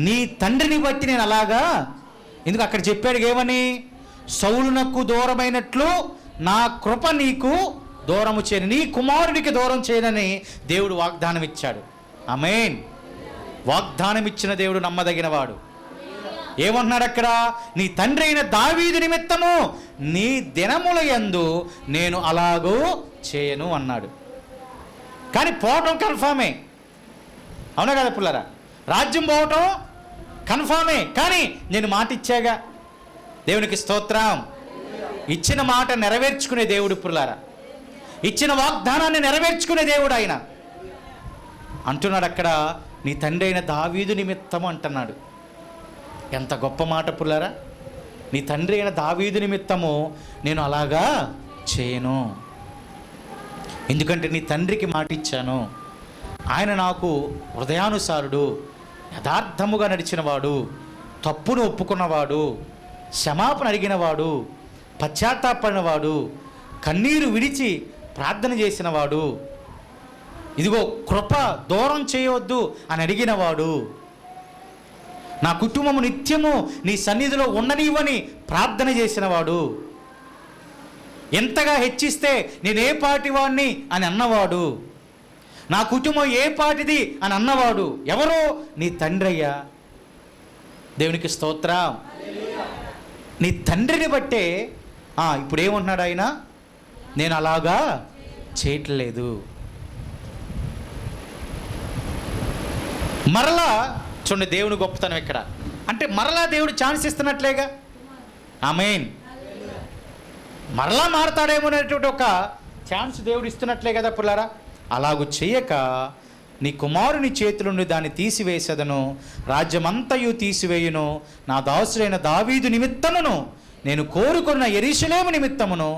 నీ తండ్రిని బట్టి నేను అలాగా. ఎందుకు అక్కడ చెప్పాడు ఏమని? సౌలునకు దూరమైనట్లు నా కృప నీకు దూరము చేయను, నీ కుమారుడికి దూరం చేయనని దేవుడు వాగ్దానం ఇచ్చాడు. ఆమేన్. వాగ్దానం ఇచ్చిన దేవుడు నమ్మదగినవాడు. ఏమన్నాడు అక్కడ? నీ తండ్రి అయిన దావీదు నిమిత్తము నీ దినముల యందు నేను అలాగూ చేయను అన్నాడు. కానీ పోవటం కన్ఫామే. అవునా కదా పుల్లరా? రాజ్యం పోవటం కన్ఫామే. కానీ నేను మాట ఇచ్చాగా. దేవునికి స్తోత్రం. ఇచ్చిన మాట నెరవేర్చుకునే దేవుడు పుల్లారా. ఇచ్చిన వాగ్దానాన్ని నెరవేర్చుకునే దేవుడు ఆయన. అంటున్నాడు అక్కడ, నీ తండ్రి అయిన దావీదు నిమిత్తము అంటున్నాడు. ఎంత గొప్ప మాట పుల్లారా! నీ తండ్రి అయిన దావీదు నిమిత్తము నేను అలాగా చేయను. ఎందుకంటే నీ తండ్రికి మాట ఇచ్చాను. ఆయన నాకు హృదయానుసారుడు, యథార్థముగా నడిచినవాడు, తప్పును ఒప్పుకున్నవాడు, క్షమాపణ అడిగినవాడు, పశ్చాత్తాపడినవాడు, కన్నీరు విడిచి ప్రార్థన చేసినవాడు, ఇదిగో కృప దూరం చేయవద్దు అని అడిగినవాడు, నా కుటుంబము నిత్యము నీ సన్నిధిలో ఉండనివ్వని ప్రార్థన చేసినవాడు, ఎంతగా హెచ్చిస్తే నేనే పాటి వాడిని అని అన్నవాడు, నా కుటుంబం ఏ పాటిది అని అన్నవాడు ఎవరో? నీ తండ్రి అయ్యా. దేవునికి స్తోత్రం. నీ తండ్రిని బట్టే ఇప్పుడు ఏమంటున్నాడు ఆయన? నేను అలాగా చేయట్లేదు. మరలా చూడండి దేవుని గొప్పతనం ఇక్కడ. అంటే మరలా దేవుడు ఛాన్స్ ఇస్తున్నట్లేగా. ఆమేన్. మరలా మారతాడేమో అనేటువంటి ఒక ఛాన్స్ దేవుడు ఇస్తున్నట్లే కదా పుల్లారా. అలాగూ చేయక నీ కుమారుని చేతుల నుండి దాన్ని తీసివేసేదను, రాజ్యమంతయు తీసివేయును, నా దాసుడైన దావీదు నిమిత్తమును నేను కోరుకున్న యెరూషలేము నిమిత్తమును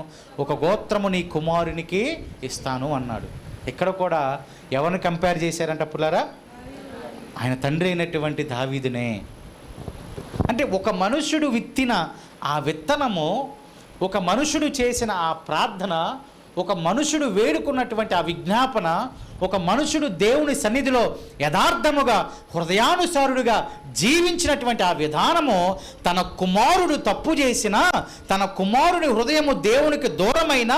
ఒక గోత్రము నీ కుమారునికి ఇస్తాను అన్నాడు. ఇక్కడ కూడా ఎవరిని కంపేర్ చేశారంట పుల్లారా? ఆయన తండ్రి అయినటువంటి దావీదునే. అంటే ఒక మనుష్యుడు విత్తిన ఆ విత్తనము, ఒక మనుషుడు చేసిన ఆ ప్రార్థన, ఒక మనుషుడు వేడుకున్నటువంటి ఆ విజ్ఞాపన, ఒక మనుషుడు దేవుని సన్నిధిలో యథార్థముగా హృదయానుసారుడుగా జీవించినటువంటి ఆ విధానము, తన కుమారుడు తప్పు చేసిన, తన కుమారుడి హృదయము దేవునికి దూరమైన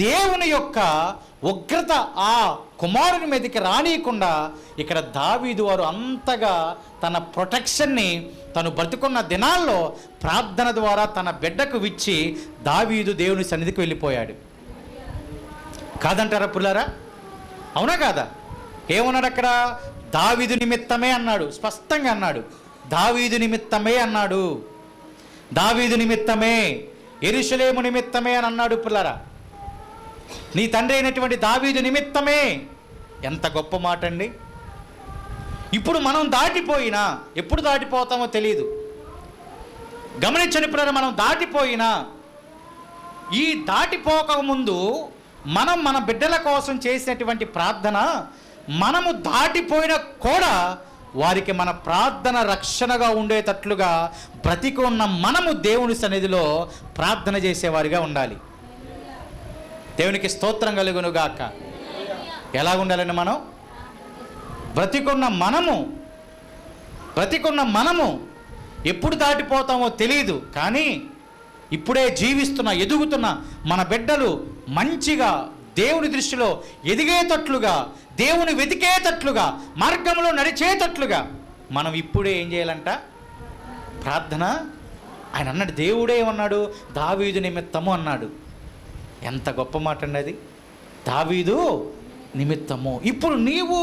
దేవుని యొక్క ఉగ్రత ఆ కుమారుని మీదకి రానియకుండా ఇక్కడ దావీదు వారు అంతగా తన ప్రొటెక్షన్ని తను బ్రతుకున్న దినాల్లో ప్రార్థన ద్వారా తన బిడ్డకు విచ్చి దావీదు దేవుని సన్నిధికి వెళ్ళిపోయాడు. కాదంటారా పుల్లారా? అవునా కాదా? ఏమన్నాడు అక్కడ? దావీదు నిమిత్తమే అన్నాడు, స్పష్టంగా అన్నాడు. దావీదు నిమిత్తమే అన్నాడు, దావీదు నిమిత్తమే, యెరూషలేము నిమిత్తమే అని అన్నాడు పుల్లారా. నీ తండ్రి అయినటువంటి దావీదు నిమిత్తమే. ఎంత గొప్ప మాట అండి. ఇప్పుడు మనం దాటిపోయినా, ఎప్పుడు దాటిపోతామో తెలియదు. గమనించండి పిల్లలు, మనం దాటిపోయినా ఈ దాటిపోకముందు మనం మన బిడ్డల కోసం చేసినటువంటి ప్రార్థన, మనము దాటిపోయినా కూడా వారికి మన ప్రార్థన రక్షణగా ఉండేటట్లుగా బ్రతికి ఉన్న మనము దేవుని సన్నిధిలో ప్రార్థన చేసేవారిగా ఉండాలి. దేవునికి స్తోత్రం కలుగునుగాక. ఎలా ఉండాలండి? మనం బ్రతికున్న మనము ఎప్పుడు దాటిపోతామో తెలియదు, కానీ ఇప్పుడే జీవిస్తున్న, ఎదుగుతున్న మన బిడ్డలు మంచిగా దేవుని దృష్టిలో ఎదిగేటట్లుగా, దేవుని వెతికేటట్లుగా, మార్గంలో నడిచేటట్లుగా మనం ఇప్పుడే ఏం చేయాలంట? ప్రార్థన. ఆయన అన్నాడు, దేవుడే ఏమన్నాడు? దావీదు నిమిత్తము అన్నాడు. ఎంత గొప్ప మాట అండి అది. దావీదు నిమిత్తము. ఇప్పుడు నీవు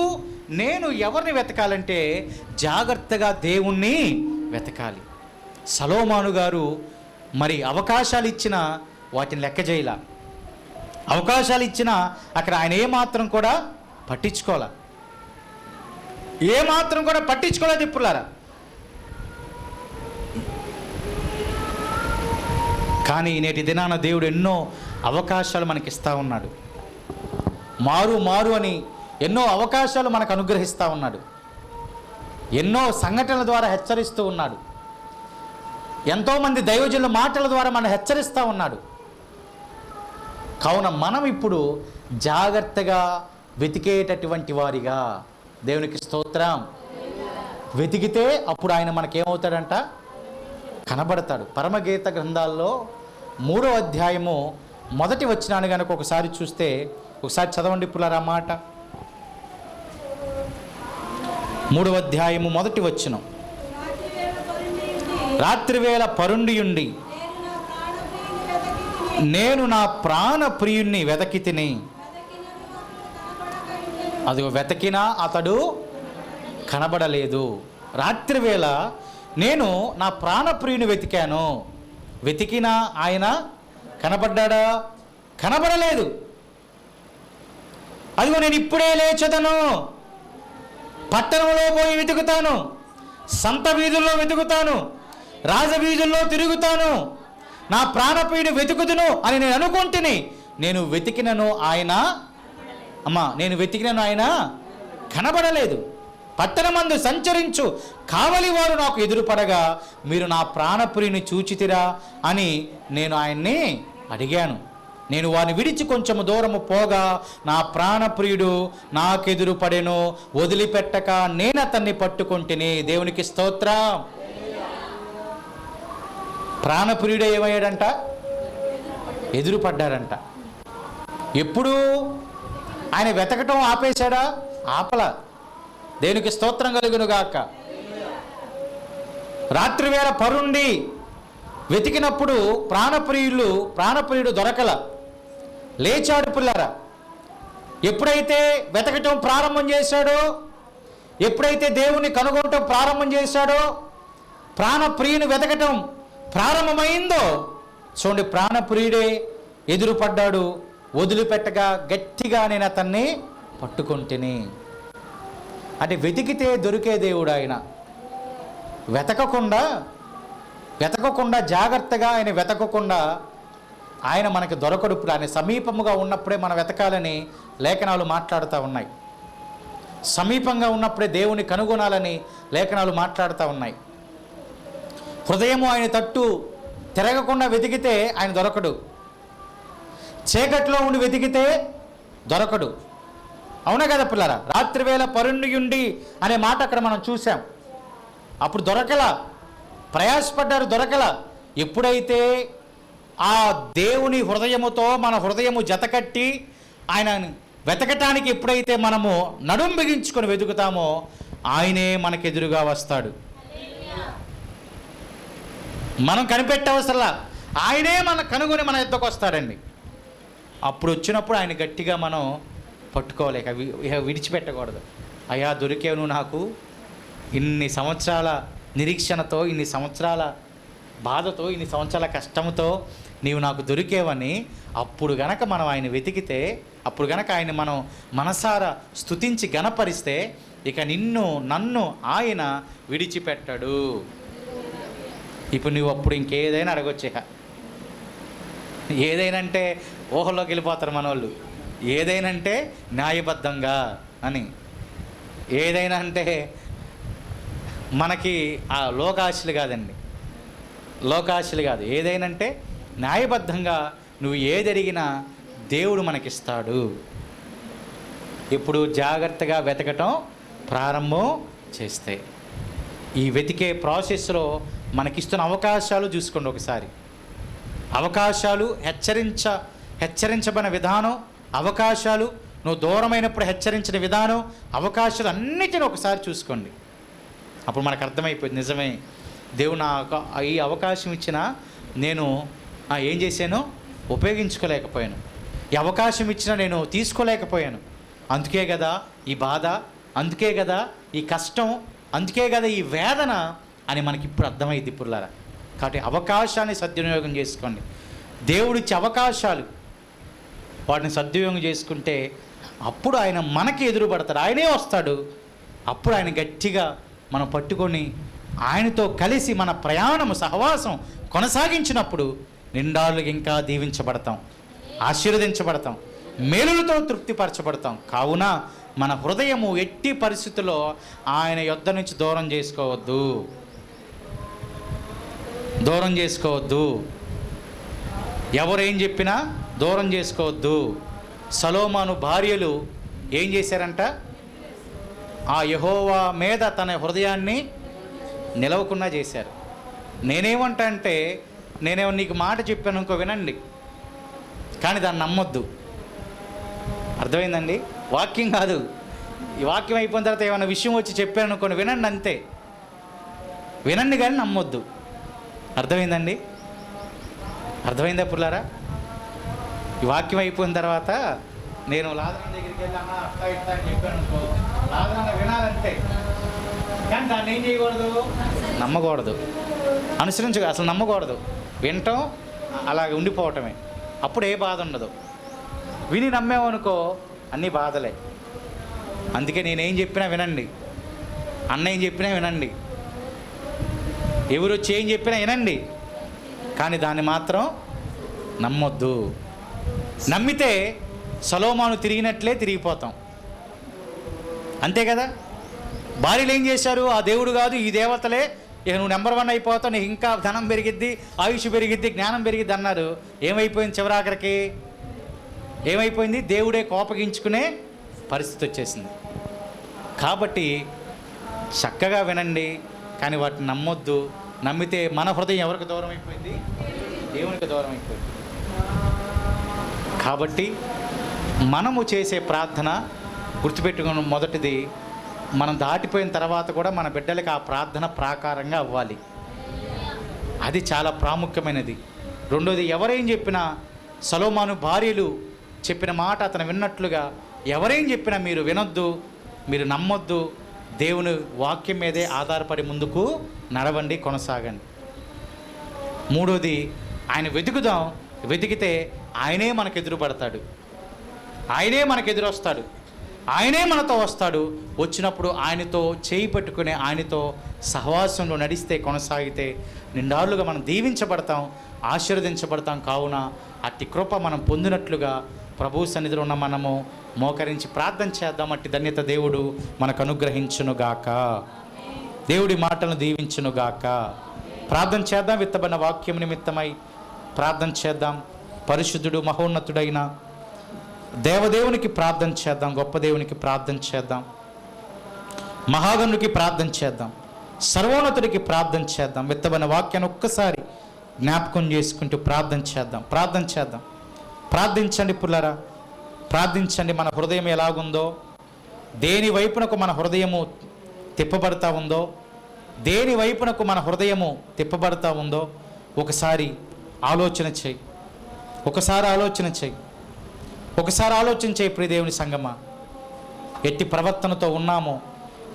నేను ఎవరిని వెతకాలంటే జాగ్రత్తగా దేవుణ్ణి వెతకాలి. సలోమాను గారు మరి అవకాశాలు ఇచ్చిన వాటిని లెక్క చేయలా. అవకాశాలు ఇచ్చినా అక్కడ ఆయన ఏమాత్రం కూడా పట్టించుకోలేదు ఇప్పులారా. కానీ నేటి దినాన దేవుడు ఎన్నో అవకాశాలు మనకి ఇస్తూ ఉన్నాడు. మారు అని ఎన్నో అవకాశాలు మనకు అనుగ్రహిస్తూ ఉన్నాడు. ఎన్నో సంఘటనల ద్వారా హెచ్చరిస్తూ ఉన్నాడు. ఎంతోమంది దైవజనుల మాటల ద్వారా మనం హెచ్చరిస్తూ ఉన్నాడు. కావున మనం ఇప్పుడు జాగ్రత్తగా వెతికేటటువంటి వారిగా, దేవునికి స్తోత్రం, వెతికితే అప్పుడు ఆయన మనకేమవుతాడంట? కనబడతాడు. పరమగీత గ్రంథాల్లో 3వ అధ్యాయము 1వ వచనాన్ని కనుక ఒకసారి చూస్తే, ఒకసారి చదవండి పుల్లారా మాట. 3వ అధ్యాయము 1వ వచనం. రాత్రివేళ పరుండియుండి నేను నా ప్రాణ ప్రియుణ్ణి వెతకి తిని, అది వెతకినా అతడు కనబడలేదు. రాత్రివేళ నేను నా ప్రాణప్రియుని వెతికాను, వెతికినా ఆయన కనబడ్డా? కనబడలేదు. అదిగో నేను ఇప్పుడే లేచదను, పట్టణంలో పోయి వెతుకుతాను, సంత వీధుల్లో వెతుకుతాను, రాజవీధుల్లో తిరుగుతాను, నా ప్రాణప్రియుని వెతుకుదును అని నేను అనుకుంటుని, నేను వెతికినను ఆయన కనబడలేదు. పట్టణమందు సంచరించు కావలి వారు నాకు ఎదురుపడగా మీరు నా ప్రాణప్రియుని చూచితిరా అని నేను ఆయన్ని అడిగాను. నేను వారిని విడిచి కొంచెము దూరము పోగా నా ప్రాణప్రియుడు నాకెదురు పడెను, వదిలిపెట్టక నేను అతన్ని పట్టుకుంటేనే. దేవునికి స్తోత్రం. ప్రాణప్రియుడు ఏమయ్యాడంట? ఎదురుపడ్డాడంట. ఎప్పుడు ఆయన వెతకటం ఆపేశాడా? ఆపల. దేవునికి స్తోత్రం కలుగునుగాక. రాత్రివేళ పరుండి వెతికినప్పుడు ప్రాణప్రియుడు దొరకల, లేచాడు పిల్లరా. ఎప్పుడైతే వెతకటం ప్రారంభం చేశాడో, ఎప్పుడైతే దేవుని కనుగొనటం ప్రారంభం చేశాడో, ప్రాణప్రియుని వెతకటం ప్రారంభమైందో, చూడండి, ప్రాణప్రియుడే ఎదురుపడ్డాడు. వదిలిపెట్టగా గట్టిగా నేను అతన్ని పట్టుకుంటుని. అంటే వెతికితే దొరికే దేవుడు ఆయన. వెతకకుండా జాగ్రత్తగా ఆయన వెతకకుండా ఆయన మనకి దొరకడు. ఇప్పుడు ఆయన సమీపముగా ఉన్నప్పుడే మనం వెతకాలని లేఖనాలు మాట్లాడుతూ ఉన్నాయి. సమీపంగా ఉన్నప్పుడే దేవుని కనుగొనాలని లేఖనాలు మాట్లాడుతూ ఉన్నాయి. హృదయము ఆయన తట్టు తిరగకుండా వెతికితే ఆయన దొరకడు. చీకట్లో ఉండి వెతికితే దొరకడు. అవునా కదా పిల్లరా? రాత్రివేళ పరుండియుండి అనే మాట అక్కడ మనం చూసాం. అప్పుడు దొరకలా, ప్రయాసపడ్డారు, దొరకలా. ఎప్పుడైతే ఆ దేవుని హృదయముతో మన హృదయము జతకట్టి ఆయన వెతకటానికి ఎప్పుడైతే మనము నడుం బిగించుకొని వెతుకుతామో ఆయనే మనకెదురుగా వస్తాడు. మనం కనిపెట్టవసరలా, ఆయనే మన కనుగొని మన ఎద్దకు వస్తాడండి. అప్పుడు వచ్చినప్పుడు ఆయన గట్టిగా మనం పట్టుకోలేక విడిచిపెట్టకూడదు. అయ్యా దొరికేవు నాకు, ఇన్ని సంవత్సరాల నిరీక్షణతో, ఇన్ని సంవత్సరాల బాధతో, ఇన్ని సంవత్సరాల కష్టంతో నీవు నాకు దొరికేవని అప్పుడు గనక మనం ఆయన వెతికితే, అప్పుడు గనక ఆయన మనం మనసారా స్తుతించి గణపరిస్తే ఇక నన్ను ఆయన విడిచిపెట్టడు. ఇప్పుడు నువ్వు అప్పుడు ఇంకేదైనా అడగొచ్చే, ఏదైనా అంటే ఊహల్లోకి వెళ్ళిపోతారు మనోళ్ళు. ఏదైనా అంటే న్యాయబద్ధంగా అని, ఏదైనా అంటే మనకి ఆ లోకాశలు కాదండి, లోకాశలు కాదు. ఏదైనా అంటే న్యాయబద్ధంగా నువ్వు ఏది అడిగినా దేవుడు మనకిస్తాడు. ఇప్పుడు జాగ్రత్తగా వెతకటం ప్రారంభం చేస్తే ఈ వెతికే ప్రాసెస్లో మనకిస్తున్న అవకాశాలు చూసుకోండి ఒకసారి. అవకాశాలు, హెచ్చరించబడిన విధానం, అవకాశాలు, నువ్వు దూరమైనప్పుడు హెచ్చరించిన విధానం, అవకాశాలు అన్నిటిని ఒకసారి చూసుకోండి. అప్పుడు మనకు అర్థమైపోయింది, నిజమే దేవుడు నాకు ఈ అవకాశం ఇచ్చినా నేను ఏం చేశాను, ఉపయోగించుకోలేకపోయాను. ఈ అవకాశం ఇచ్చినా నేను తీసుకోలేకపోయాను. అందుకే కదా ఈ బాధ, అందుకే కదా ఈ కష్టం, అందుకే కదా ఈ వేదన అని మనకి ఇప్పుడు అర్థమైంది ఇప్పుడులారా. కాబట్టి అవకాశాన్ని సద్వినియోగం చేసుకోండి. దేవుడిచ్చే అవకాశాలు వాటిని సద్వినియోగం చేసుకుంటే అప్పుడు ఆయన మనకి ఎదురుపడతాడు, ఆయనే వస్తాడు. అప్పుడు ఆయన గట్టిగా మనం పట్టుకొని ఆయనతో కలిసి మన ప్రయాణము, సహవాసం కొనసాగించినప్పుడు నిండాలుగా ఇంకా దీవించబడతాం, ఆశీర్వదించబడతాం, మేలులతో తృప్తిపరచబడతాం. కావున మన హృదయము ఎట్టి పరిస్థితుల్లో ఆయన యొద్ద నుంచి దూరం చేసుకోవద్దు, దూరం చేసుకోవద్దు. ఎవరేం చెప్పినా దూరం చేసుకోవద్దు. సొలొమోను భార్యలు ఏం చేశారంట, ఆ యెహోవా మీద తన హృదయాన్ని నిలవకుండా చేశారు. నేనేమంటా అంటే, నేనేమో నీకు మాట చెప్పాను ఇంకో వినండి, కానీ దాన్ని నమ్మొద్దు. అర్థమైందండి? వాక్యం కాదు, ఈ వాక్యం అయిపోయిన తర్వాత ఏమైనా విషయం వచ్చి చెప్పాను అనుకోండి, వినండి అంతే, వినండి కానీ నమ్మొద్దు. అర్థమైందండి? అర్థమైందా పుల్లారా? ఈ వాక్యం అయిపోయిన తర్వాత నేను లాదన దగ్గరికి వెళ్ళి అన్న అట్లా ఇట్లా అని చెప్పాను అనుకో, లాదన వినాలంటే, కానీ దాన్ని ఏం చేయకూడదు, నమ్మకూడదు, అసలు నమ్మకూడదు. వినటం అలాగే ఉండిపోవటమే, అప్పుడు ఏ బాధ ఉండదు. విని నమ్మేమనుకో అన్నీ బాధలే. అందుకే నేనేం చెప్పినా వినండి, అన్న ఏం చెప్పినా వినండి, ఎవరు వచ్చి ఏం చెప్పినా వినండి, కానీ దాన్ని మాత్రం నమ్మొద్దు. నమ్మితే సొలొమోను తిరిగినట్లే తిరిగిపోతాం, అంతే కదా. భార్యలు ఏం చేశారు, ఆ దేవుడు కాదు ఈ దేవతలే, ఇక నువ్వు నెంబర్ 1 అయిపోతావు, నీకు ఇంకా ధనం పెరిగిద్ది, ఆయుష్ పెరిగిద్ది, జ్ఞానం పెరిగిద్ది అన్నారు. ఏమైపోయింది చివరాఖరికి? ఏమైపోయింది? దేవుడే కోపగించుకునే పరిస్థితి వచ్చేసింది. కాబట్టి చక్కగా వినండి, కానీ వాటిని నమ్మొద్దు. నమ్మితే మన హృదయం ఎవరికి దూరం అయిపోయింది? దేవునికి దూరం అయిపోయింది. కాబట్టి మనము చేసే ప్రార్థన గుర్తుపెట్టుకున్న, మొదటిది మనం దాటిపోయిన తర్వాత కూడా మన బిడ్డలకి ఆ ప్రార్థన ప్రాకారంగా అవ్వాలి, అది చాలా ప్రాముఖ్యమైనది. రెండోది, ఎవరేం చెప్పినా, సొలొమోను భార్యలు చెప్పిన మాట అతను విన్నట్లుగా ఎవరేం చెప్పినా మీరు వినొద్దు, మీరు నమ్మొద్దు. దేవుని వాక్యం మీదే ఆధారపడి ముందుకు నడవండి, కొనసాగండి. మూడోది, ఆయన వెతుకుదాం, వెతికితే ఆయనే మనకు ఎదురుపడతాడు, ఆయనే మనకు ఎదురొస్తాడు, ఆయనే మనతో వస్తాడు. వచ్చినప్పుడు ఆయనతో చేయి పట్టుకుని ఆయనతో సహవాసంలో నడిస్తే, కొనసాగితే నిండాలుగా మనం దీవించబడతాం, ఆశీర్వదించబడతాం. కావున అట్టి కృప మనం పొందినట్లుగా ప్రభు సన్నిధిలో ఉన్న మనము మోకరించి ప్రార్థన చేద్దాం. అట్టి ధన్యత దేవుడు మనకు అనుగ్రహించునుగాక. దేవుడి మాటలను దీవించునుగాక. ప్రార్థన చేద్దాం. విత్తబడిన వాక్యం నిమిత్తమై ప్రార్థన చేద్దాం. పరిశుద్ధుడు మహోన్నతుడైన దేవదేవునికి ప్రార్థన చేద్దాం. గొప్ప దేవునికి ప్రార్థన చేద్దాం. మహాగణుడికి ప్రార్థన చేద్దాం. సర్వోన్నతుడికి ప్రార్థన చేద్దాం. విత్తబడిన వాక్యాన్ని ఒక్కసారి జ్ఞాపకం చేసుకుంటూ ప్రార్థన చేద్దాం. ప్రార్థన చేద్దాం. ప్రార్థించండి పుల్లరా, ప్రార్థించండి. మన హృదయం ఎలాగుందో, దేని వైపునకు మన హృదయము తిప్పబడతా ఉందో, దేని వైపునకు మన హృదయము తిప్పబడతా ఉందో ఒకసారి ఆలోచన చేయి. ఒకసారి ఆలోచన చేయి. ఒకసారి ఆలోచన చేయి. ప్రియదేవుని సంగమా, ఎట్టి ప్రవర్తనతో ఉన్నామో,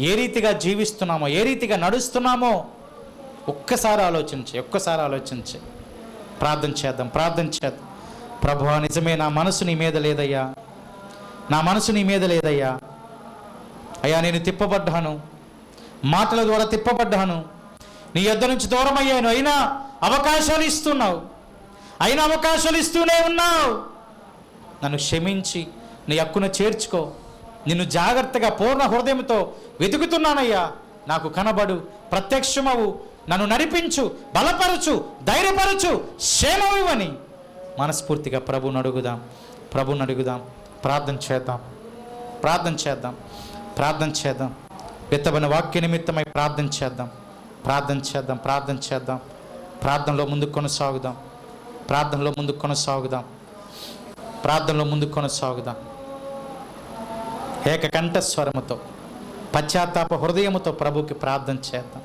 ఏ రీతిగా జీవిస్తున్నామో, ఏ రీతిగా నడుస్తున్నామో ఒక్కసారి ఆలోచించే. ఒక్కసారి ఆలోచించే. ప్రార్థన చేద్దాం, ప్రార్థన చేద్దాం. ప్రభువా, నిజమే నా మనసు నీ మీద లేదయ్యా, నా మనసు నీ మీద లేదయ్యా. అయ్యా, నేను తిప్పబడ్డాను, మాటల ద్వారా తిప్పబడ్డాను, నీ యొద్ద నుంచి దూరం అయ్యాను. అయినా అవకాశాలు ఇస్తున్నావు, అయినా అవకాశాలు ఇస్తూనే ఉన్నావు. నన్ను క్షమించి నీ హక్కున చేర్చుకో. నిన్ను జాగ్రత్తగా పూర్ణ హృదయంతో వెతుకుతున్నానయ్యా. నాకు కనబడు, ప్రత్యక్షమవు, నన్ను నడిపించు, బలపరచు, ధైర్యపరచు, క్షేమమివ్వని మనస్ఫూర్తిగా ప్రభువుని అడుగుదాం, ప్రభువుని అడుగుదాం. ప్రార్థన చేద్దాం, ప్రార్థన చేద్దాం, ప్రార్థన చేద్దాం. విత్తబడిన వాక్య నిమిత్తమై ప్రార్థన చేద్దాం, ప్రార్థన చేద్దాం, ప్రార్థన చేద్దాం. ప్రార్థనలో ముందుకు కొనసాగుదాం, ప్రార్థనలో ముందుకు కొనసాగుదాం, ప్రార్థనలో ముందుకు కొనసాగుదాం. ఏకకంఠ స్వరముతో, పశ్చాత్తాప హృదయముతో ప్రభుకి ప్రార్థన చేద్దాం.